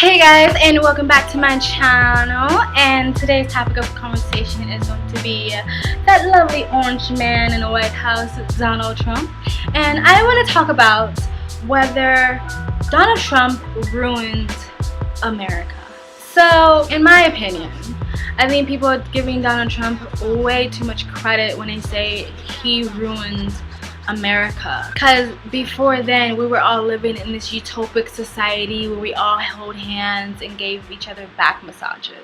Hey guys, and welcome back to my channel. And today's topic of conversation is going to be that lovely orange man in the White House, Donald Trump. And I want to talk about whether Donald Trump ruined America. So, in my opinion, I think people are giving Donald Trump way too much credit when they say he ruined America, because before then we were all living in this utopic society where we all held hands and gave each other back massages.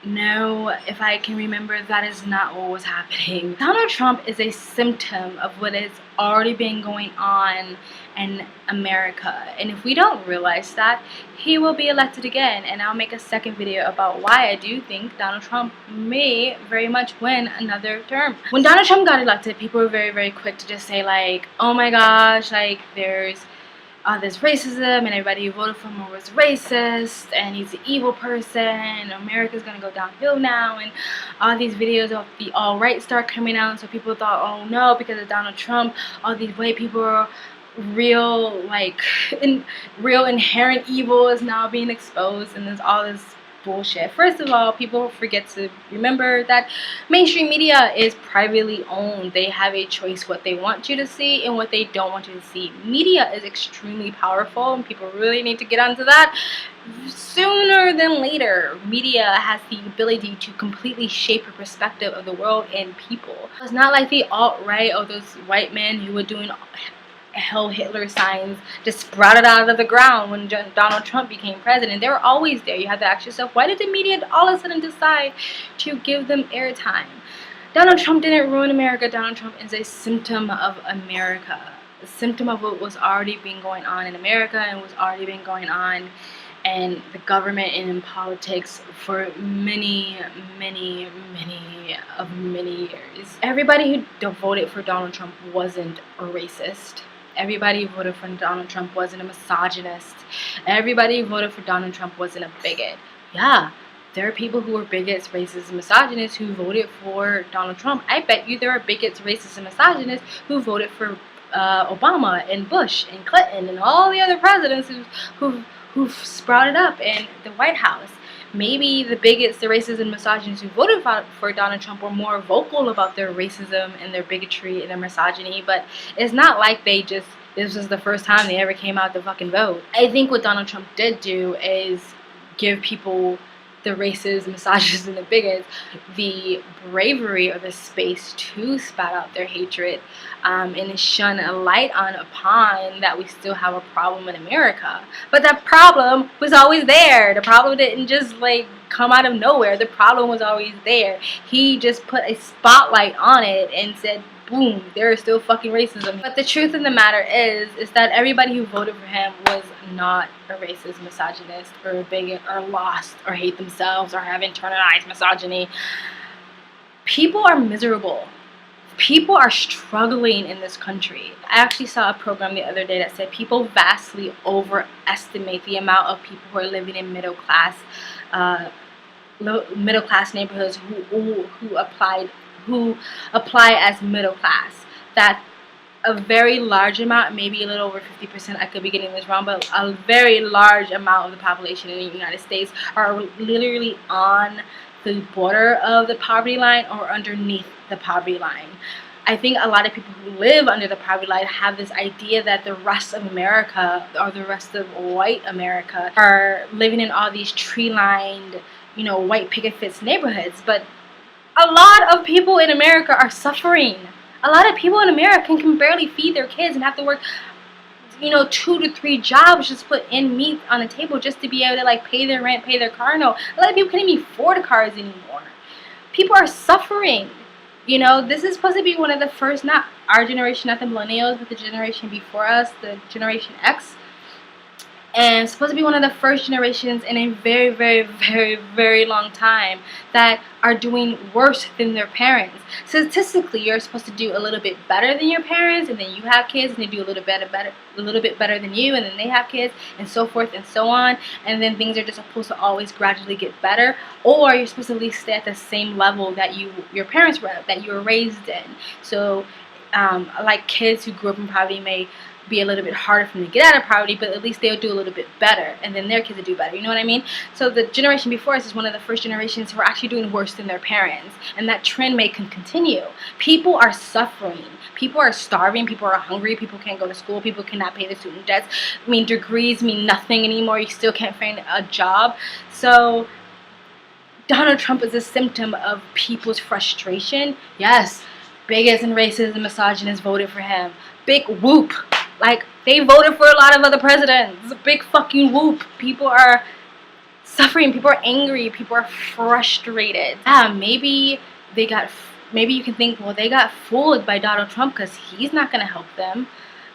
No, if I can remember, that is not what was happening. Donald Trump is a symptom of what has already been going on in America, and if we don't realize that, he will be elected again. And I'll make a second video about why I do think Donald Trump may very much win another term. When Donald Trump got elected, people were very quick to just say like, oh my gosh, like there's this racism and everybody who voted for him was racist and he's an evil person and America's gonna go downhill now, and all these videos of the alt-right start coming out. So people thought, oh no, because of Donald Trump, all these white people are real inherent evil is now being exposed, and there's all this bullshit. First of all, people forget to remember that mainstream media is privately owned. They have a choice what they want you to see and what they don't want you to see. Media is extremely powerful, and people really need to get onto that sooner than later. Media has the ability to completely shape your perspective of the world and people. It's not like the alt-right or those white men who were doing Hell Hitler signs just sprouted out of the ground when Donald Trump became president. They were always there. You have to ask yourself, why did the media all of a sudden decide to give them airtime? Donald Trump didn't ruin America. Donald Trump is a symptom of America, a symptom of what was already been going on in America and was already been going on in the government and in politics for many years. Everybody who voted for Donald Trump wasn't a racist. Everybody who voted for Donald Trump wasn't a misogynist. Everybody who voted for Donald Trump wasn't a bigot. Yeah, there are people who are bigots, racists, and misogynists who voted for Donald Trump. I bet you there are bigots, racists, and misogynists who voted for Obama and Bush and Clinton and all the other presidents who've sprouted up in the White House. Maybe the bigots, the racists, and misogynists who voted for Donald Trump were more vocal about their racism and their bigotry and their misogyny, but it's not like this was the first time they ever came out to fucking vote. I think what Donald Trump did do is give people, the racists, misogynists, and the bigots, the bravery or the space to spat out their hatred and shine a light upon that we still have a problem in America. But that problem was always there. The problem didn't just like come out of nowhere. The problem was always there. He just put a spotlight on it and said, boom, there is still fucking racism. But the truth of the matter is that everybody who voted for him was not a racist, misogynist, or a bigot, or lost, or hate themselves, or have internalized misogyny. People are miserable. People are struggling in this country. I actually saw a program the other day that said people vastly overestimate the amount of people who are living in middle class neighborhoods who apply as middle class. That a very large amount, maybe a little over 50%, I could be getting this wrong, but a very large amount of the population in the United States are literally on the border of the poverty line or underneath the poverty line. I think a lot of people who live under the poverty line have this idea that the rest of America, or the rest of white America, are living in all these tree-lined, white picket fence neighborhoods. But a lot of people in America are suffering. A lot of people in America can barely feed their kids and have to work 2 to 3 jobs just to put in meat on the table just to be able to like pay their rent, pay their car note. A lot of people can't even afford cars anymore. People are suffering. This is supposed to be one of the first, not our generation, not the millennials, but the generation before us, the Generation X. And it's supposed to be one of the first generations in a very long time that are doing worse than their parents. Statistically, you're supposed to do a little bit better than your parents, and then you have kids and they do a little bit better than you, and then they have kids, and so forth and so on. And then things are just supposed to always gradually get better, or you're supposed to at least stay at the same level that your parents were, that you were raised in. So like kids who grew up in poverty may be a little bit harder for them to get out of poverty, but at least they'll do a little bit better, and then their kids will do better. You know what I mean? So the generation before us is one of the first generations who are actually doing worse than their parents, and that trend may continue. People are suffering. People are starving. People are hungry. People can't go to school. People cannot pay their student debts. I mean, degrees mean nothing anymore. You still can't find a job. So Donald Trump is a symptom of people's frustration. Yes, bigots and racists and misogynists voted for him. Big whoop. Like, they voted for a lot of other presidents. Big fucking whoop. People are suffering. People are angry. People are frustrated. Maybe you can think, well, they got fooled by Donald Trump because he's not going to help them.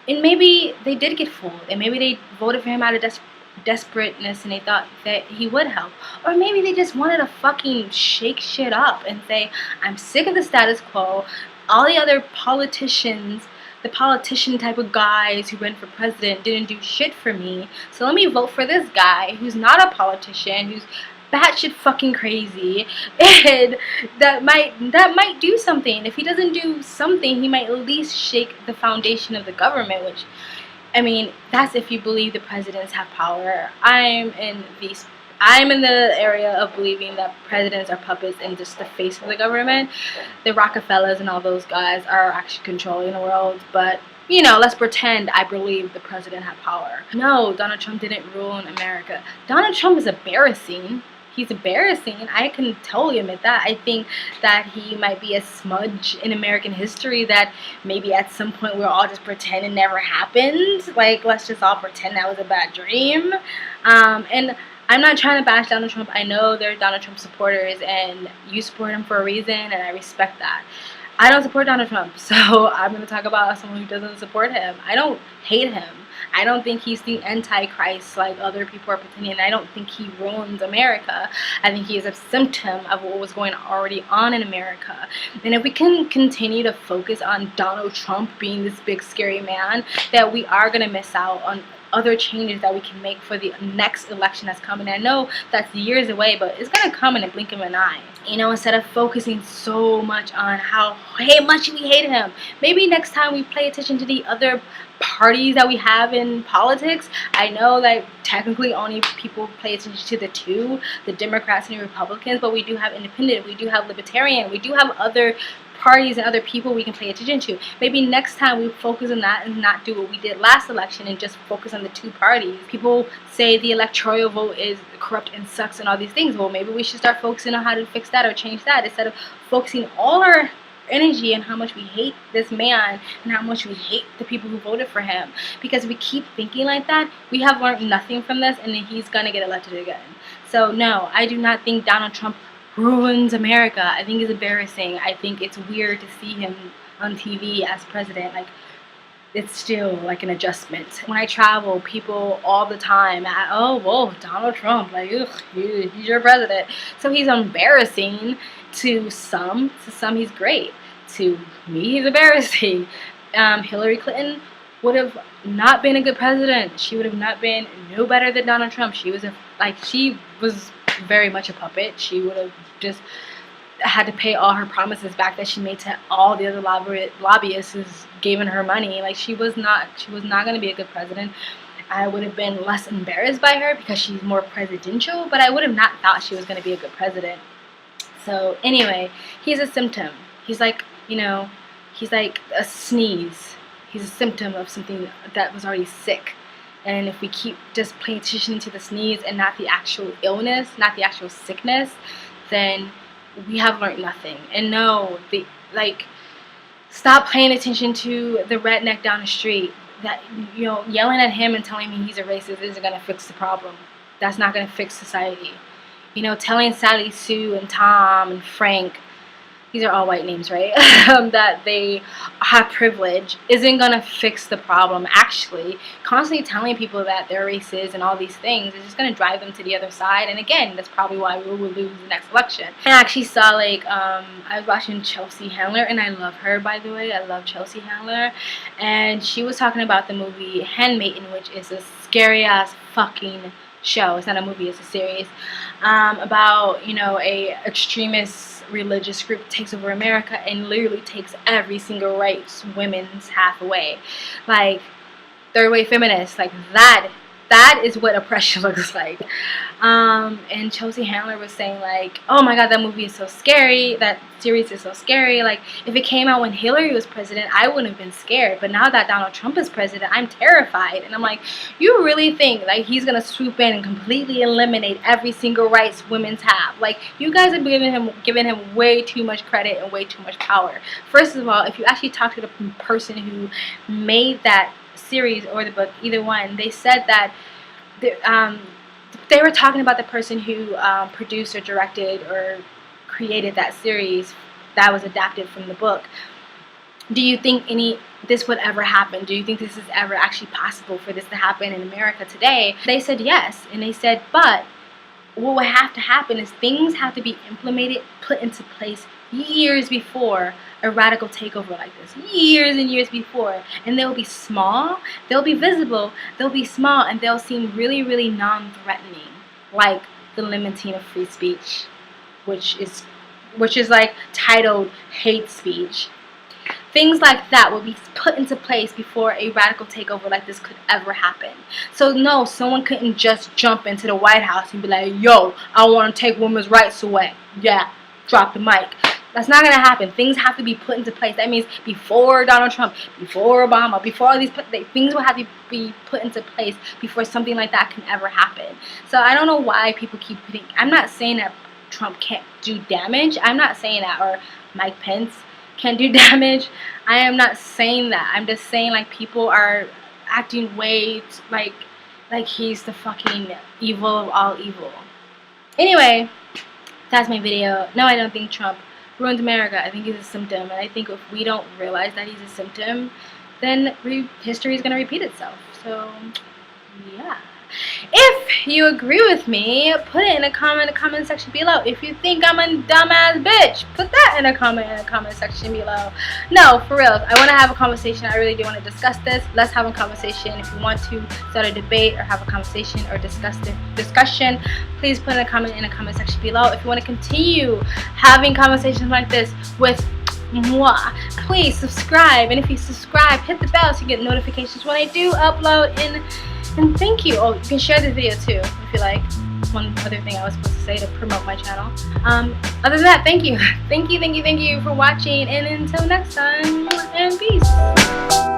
And maybe they did get fooled. And maybe they voted for him out of desperateness and they thought that he would help. Or maybe they just wanted to fucking shake shit up and say, I'm sick of the status quo. All the other politicians, the politician type of guys who ran for president didn't do shit for me, so let me vote for this guy who's not a politician, who's batshit fucking crazy, and that might do something. If he doesn't do something, he might at least shake the foundation of the government, which, I mean, that's if you believe the presidents have power. I'm in the area of believing that presidents are puppets and just the face of the government. The Rockefellers and all those guys are actually controlling the world, but, you know, let's pretend I believe the president had power. No, Donald Trump didn't ruin America. Donald Trump is embarrassing. He's embarrassing. I can totally admit that. I think that he might be a smudge in American history that maybe at some point we'll all just pretend it never happened. Like, let's just all pretend that was a bad dream. And I'm not trying to bash Donald Trump. I know there are Donald Trump supporters, and you support him for a reason, and I respect that. I don't support Donald Trump, so I'm going to talk about someone who doesn't support him. I don't hate him. I don't think he's the Antichrist like other people are pretending. I don't think he ruins America. I think he is a symptom of what was going already on in America. And if we can continue to focus on Donald Trump being this big scary man, that we are going to miss out on other changes that we can make for the next election that's coming. I know that's years away, but it's going to come in a blink of an eye. You know, instead of focusing so much on how much we hate him, maybe next time we pay attention to the other parties that we have in politics. I know that technically only people pay attention to the two, the Democrats and the Republicans, but we do have independent, we do have libertarian, we do have other parties and other people we can pay attention to. Maybe next time we focus on that and not do what we did last election and just focus on the two parties. People say the electoral vote is corrupt and sucks and all these things. Well, maybe we should start focusing on how to fix that or change that instead of focusing all our energy and how much we hate this man and how much we hate the people who voted for him. Because we keep thinking like that, we have learned nothing from this, and then he's gonna get elected again. So no, I do not think Donald Trump ruins America. I think it's embarrassing. I think it's weird to see him on TV as president. Like, it's still like an adjustment. When I travel, people all the time, oh, whoa, Donald Trump, like, ugh, he's your president. So he's embarrassing to some. To some, he's great. To me, he's embarrassing. Hillary Clinton would have not been a good president. She would have not been no better than Donald Trump. She was very much a puppet. She would have just had to pay all her promises back that she made to all the other lobbyists who's given her money. Like, she was not going to be a good president. I would have been less embarrassed by her because she's more presidential, but I would have not thought she was going to be a good president. So anyway, he's a symptom. He's like, you know, he's like a sneeze. He's a symptom of something that was already sick. And if we keep just paying attention to the sneeze and not the actual illness, not the actual sickness, then we have learned nothing. And no, stop paying attention to the redneck down the street. That, you know, yelling at him and telling him he's a racist isn't going to fix the problem. That's not going to fix society. You know, telling Sally Sue and Tom and Frank, these are all white names, right? That they have privilege isn't going to fix the problem. Actually, constantly telling people that they're racist and all these things is just going to drive them to the other side. And again, that's probably why we will lose the next election. I actually saw, like, I was watching Chelsea Handler, and I love her, by the way. I love Chelsea Handler. And she was talking about the movie Handmaiden, which is a scary-ass fucking show. It's not a movie, it's a series. About, you know, a extremist religious group takes over America and literally takes every single women's half away. Like, third wave feminists. Like that is what oppression looks like. And Chelsea Handler was saying like, oh my god, that movie is so scary, that series is so scary. Like, if it came out when Hillary was president, I wouldn't have been scared, but now that Donald Trump is president, I'm terrified. And I'm like, you really think like he's gonna swoop in and completely eliminate every single rights women's have? Like, you guys are giving him way too much credit and way too much power. First of all, if you actually talk to the person who made that series or the book, either one, they said that they were talking about the person who produced or directed or created that series that was adapted from the book. Do you think this would ever happen? Do you think this is ever actually possible for this to happen in America today? They said yes, and they said, but what would have to happen is things have to be implemented, put into place years before a radical takeover like this. Years and years before. And they'll be small, they'll be visible, they'll be small, and they'll seem really, really non-threatening. Like the limiting of free speech, which is like titled hate speech. Things like that will be put into place before a radical takeover like this could ever happen. So no, someone couldn't just jump into the White House and be like, yo, I want to take women's rights away. Yeah, drop the mic. That's not going to happen. Things have to be put into place. That means before Donald Trump, before Obama, before all these things will have to be put into place before something like that can ever happen. So I don't know why people keep putting... I'm not saying that Trump can't do damage. I'm not saying that. Or Mike Pence can't do damage. I am not saying that. I'm just saying like people are acting way like he's the fucking evil of all evil. Anyway, that's my video. No, I don't think Trump ruined America. I think he's a symptom, and I think if we don't realize that he's a symptom, then history is going to repeat itself. So yeah, if you agree with me, put it in the comment section below. If you think I'm a dumbass bitch, put that in the comment section below. No, for real, I want to have a conversation. I really do want to discuss this. Let's have a conversation. If you want to start a debate or have a conversation or discussion, please put in a comment section below. If you want to continue having conversations like this with moi, please subscribe. And if you subscribe, hit the bell so you get notifications when I do upload. And thank you. Oh, you can share this video too if you like. One other thing I was supposed to say to promote my channel. Other than that, thank you for watching, and until next time, and peace.